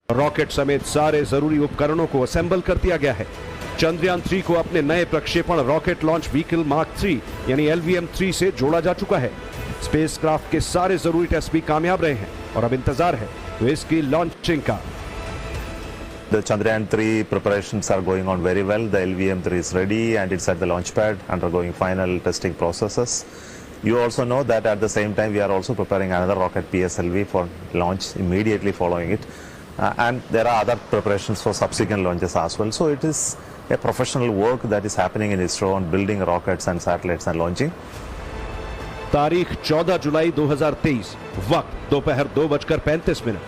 Rocket समेत सारे जरूरी उपकरणों को असेंबल कर दिया गया है। चंद्रयान 3 को अपने नए प्रक्षेपण रॉकेट लॉन्च व्हीकल मार्क 3 यानी LVM-3 से जोड़ा जा चुका है। स्पेसक्राफ्ट के सारे जरूरी टेस्ट भी कामयाब रहे हैं और अब इंतजार है तो इसकी लॉन्चिंग का। The Chandrayaan 3 preparations are going on very well. The LVM-3 is ready and it's at the launch pad undergoing final testing processes. You also know that at the same time we are also preparing another rocket PSLV for launch immediately following it. And there are other preparations for subsequent launches as well. So it is a professional work that is happening in ISRO on building rockets and satellites and launching. तारीख 14 जुलाई 2023, वक्त दोपहर 2:35।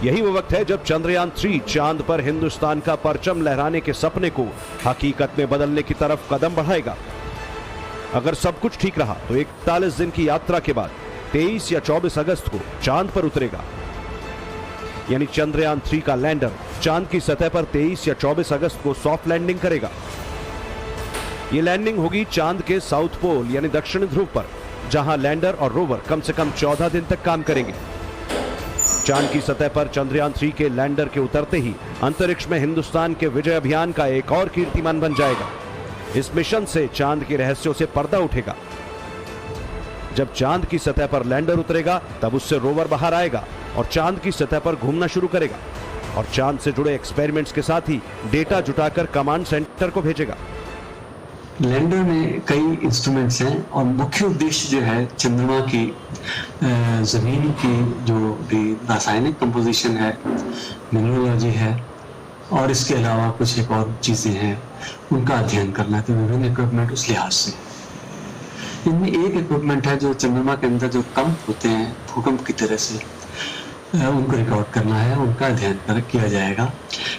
यही वो वक्त है जब चंद्रयान 3 चांद पर हिंदुस्तान का परचम लहराने के सपने को हकीकत में बदलने की तरफ कदम बढ़ाएगा। अगर सब कुछ ठीक रहा तो 41 दिन की यात्रा के बाद 23 या 24 अगस्त को चांद पर उतरेगा। यानी चंद्रयान 3 का लैंडर चांद की सतह पर 23 या 24 अगस्त को सॉफ्ट लैंडिंग करेगा। यह लैंडिंग होगी चांद के साउथ पोल यानी दक्षिणी ध्रुव पर, जहां लैंडर और रोवर कम से कम 14 दिन तक काम करेंगे। चांद की सतह पर चंद्रयान 3 के लैंडर के उतरते ही अंतरिक्ष में हिंदुस्तान के विजय अभियान का एक और कीर्तिमान बन जाएगा। इस मिशन से चांद के रहस्यों से पर्दा उठेगा। जब चांद की सतह पर लैंडर उतरेगा तब उससे रोवर बाहर आएगा और चांद की सतह पर घूमना शुरू करेगा और चांद से जुड़े एक्सपेरिमेंट्स के साथ ही डेटा जुटाकर कमांड सेंटर को भेजेगा। लैंडर में कई इंस्ट्रूमेंट्स हैं और मुख्य उद्देश्य जो है चंद्रमा की जमीन की जो भी रासायनिक कंपोजिशन है, मिनरलोजी है और इसके अलावा कुछ एक और चीजें हैं उनका अध्ययन करना है। तो विभिन्न इक्विपमेंट उस लिहाज से इनमें एक इक्विपमेंट है जो चंद्रमा के अंदर जो कंप होते हैं भूकंप की तरह से उनको रिकॉर्ड करना है, उनका अध्ययन किया जाएगा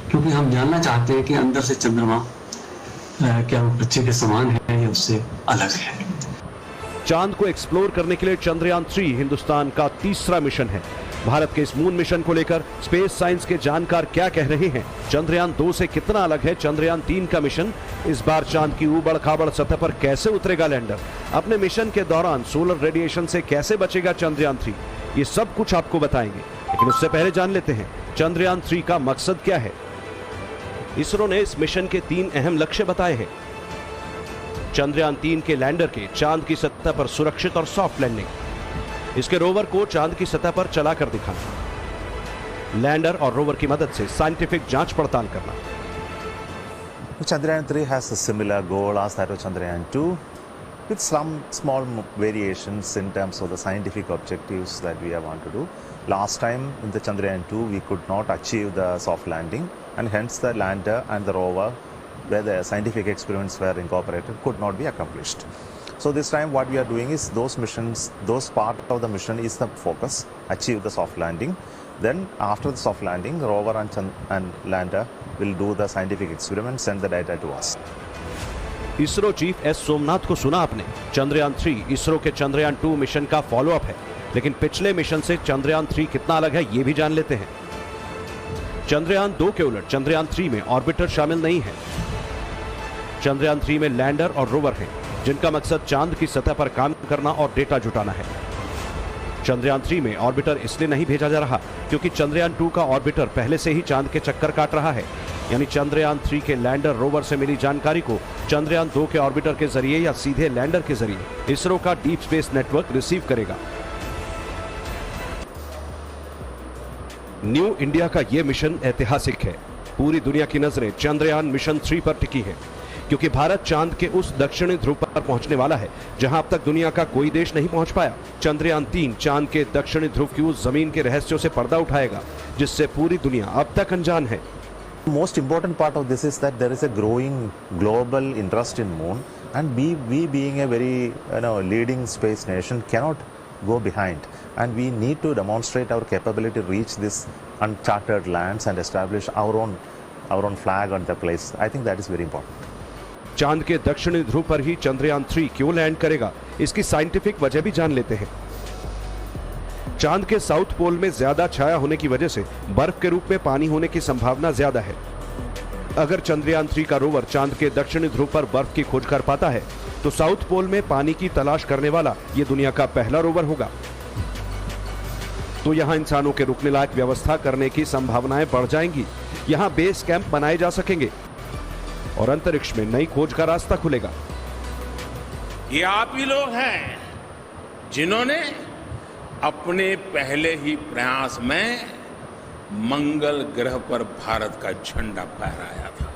क्योंकि हम जानना चाहते हैं कि अंदर से चंद्रमा क्या वो पृथ्वी के समान है या उससे अलग है। चांद को एक्सप्लोर करने के लिए चंद्रयान 3 हिंदुस्तान का तीसरा मिशन है। भारत के इस मून मिशन को लेकर स्पेस साइंस के जानकार क्या कह रहे हैं, चंद्रयान 2 से कितना अलग है चंद्रयान 3 का मिशन, इस बार चांद की ऊबड़ खाबड़ सतह पर कैसे उतरेगा लैंडर, अपने मिशन के दौरान सोलर रेडिएशन से कैसे बचेगा चंद्रयान 3, ये सब कुछ आपको बताएंगे। लेकिन उससे पहले जान लेते हैं चंद्रयान 3 का मकसद क्या है। इसरो ने इस मिशन के 3 अहम लक्ष्य बताए हैं। चंद्रयान 3 के लैंडर के चांद की सतह पर सुरक्षित और सॉफ्ट लैंडिंग, इसके रोवर को चांद की सतह पर चलाकर दिखाना, लैंडर और रोवर की मदद से साइंटिफिक जांच पड़ताल करना। Chandrayaan 3 has a similar goal as that of Chandrayaan 2 with some small variations in terms of the scientific objectives that we want to do. Last time in the Chandrayaan 2 we could not achieve the soft landing and hence the lander and the rover where the scientific experiments were incorporated could not be accomplished. So this time what we are doing is those missions, those part of the mission is the focus, achieve the soft landing. Then after the soft landing, rover and lander will do the scientific experiments, send the data to us. ISRO chief S Somnath को सुना आपने। चंद्रयान 3 इसरो के Chandrayaan 2 mission का follow up है, लेकिन पिछले mission से चंद्रयान 3 कितना अलग है ये भी जान लेते हैं। चंद्रयान 2 के उलट चंद्रयान 3 में ऑर्बिटर शामिल नहीं है। चंद्रयान 3 में लैंडर और रोवर हैं, जिनका मकसद चांद की सतह पर काम करना और डेटा जुटाना है। चंद्रयान 3 में ऑर्बिटर इसलिए नहीं भेजा जा रहा क्योंकि चंद्रयान 2 का ऑर्बिटर पहले से ही चांद के चक्कर काट रहा है। यानी चंद्रयान 3 के लैंडर रोवर से मिली जानकारी को चंद्रयान 2 के ऑर्बिटर के जरिए या सीधे लैंडर के जरिए इसरो का डीप स्पेस नेटवर्क रिसीव करेगा। न्यू इंडिया का यह मिशन ऐतिहासिक है। पूरी दुनिया की नजरें चंद्रयान मिशन 3 पर टिकी है क्योंकि भारत चांद के उस दक्षिणी ध्रुव पर पहुंचने वाला है जहां अब तक दुनिया का कोई देश नहीं पहुंच पाया। चंद्रयान 3 चांद के दक्षिणी ध्रुव की उस जमीन के रहस्यों से पर्दा उठाएगा जिससे पूरी दुनिया अब तक अनजान है। Most important part of this is that there is a growing global interest in moon, and we being a very leading space nation cannot go behind, and we need to demonstrate our capability to reach this uncharted lands and establish our own flag on the place. I think that is very important. चांद के दक्षिणी ध्रुव पर ही चंद्रयान 3 क्यों land करेगा, इसकी scientific वजह भी जान लेते हैं। चांद के साउथ पोल में ज्यादा छाया होने की वजह से बर्फ के रूप में पानी होने की संभावना ज्यादा है। अगर चंद्रयान 3 का रोवर चांद के दक्षिणी ध्रुव पर बर्फ की खोज कर पाता है तो साउथ पोल में पानी की तलाश करने वाला यह दुनिया का पहला रोवर होगा। तो यहां इंसानों के रुकने लायक व्यवस्था करने की संभावनाएं बढ़ जाएंगी। यहां बेस कैंप बनाए जा सकेंगे और अंतरिक्ष में नई खोज का रास्ता खुलेगा। ये आप ही लोग हैं जिन्होंने अपने पहले ही प्रयास में मंगल ग्रह पर भारत का झंडा फहराया था।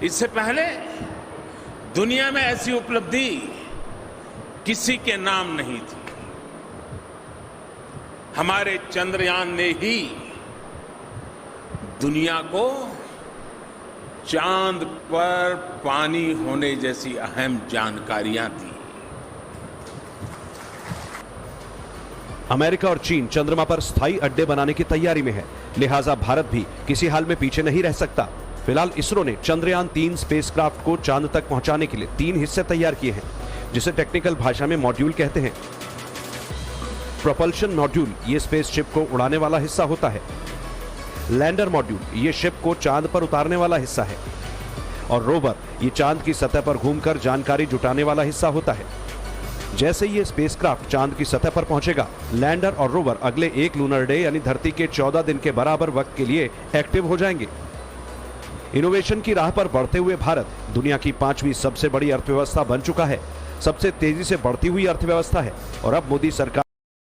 इससे पहले दुनिया में ऐसी उपलब्धि किसी के नाम नहीं थी। हमारे चंद्रयान ने ही दुनिया को चांद पर पानी होने जैसी अहम जानकारियां दी। अमेरिका और चीन चंद्रमा पर स्थायी अड्डे बनाने की तैयारी में है, लिहाजा भारत भी किसी हाल में पीछे नहीं रह सकता। फिलहाल इसरो ने चंद्रयान 3 स्पेसक्राफ्ट को चांद तक पहुंचाने के लिए 3 हिस्से तैयार किए हैं, जिसे टेक्निकल भाषा में मॉड्यूल कहते हैं। प्रोपल्शन मॉड्यूल ये स्पेसशिप को उड़ाने वाला हिस्सा होता है। लैंडर मॉड्यूल ये शिप को चांद पर उतारने वाला हिस्सा है और रोवर ये चांद की सतह पर घूमकर जानकारी जुटाने वाला हिस्सा होता है। जैसे ये स्पेसक्राफ्ट चांद की सतह पर पहुंचेगा, लैंडर और रोवर अगले 1 लूनर डे यानी धरती के 14 दिन के बराबर वक्त के लिए एक्टिव हो जाएंगे। इनोवेशन की राह पर बढ़ते हुए भारत दुनिया की 5वीं सबसे बड़ी अर्थव्यवस्था बन चुका है, सबसे तेजी से बढ़ती हुई अर्थव्यवस्था है और अब मोदी सरकार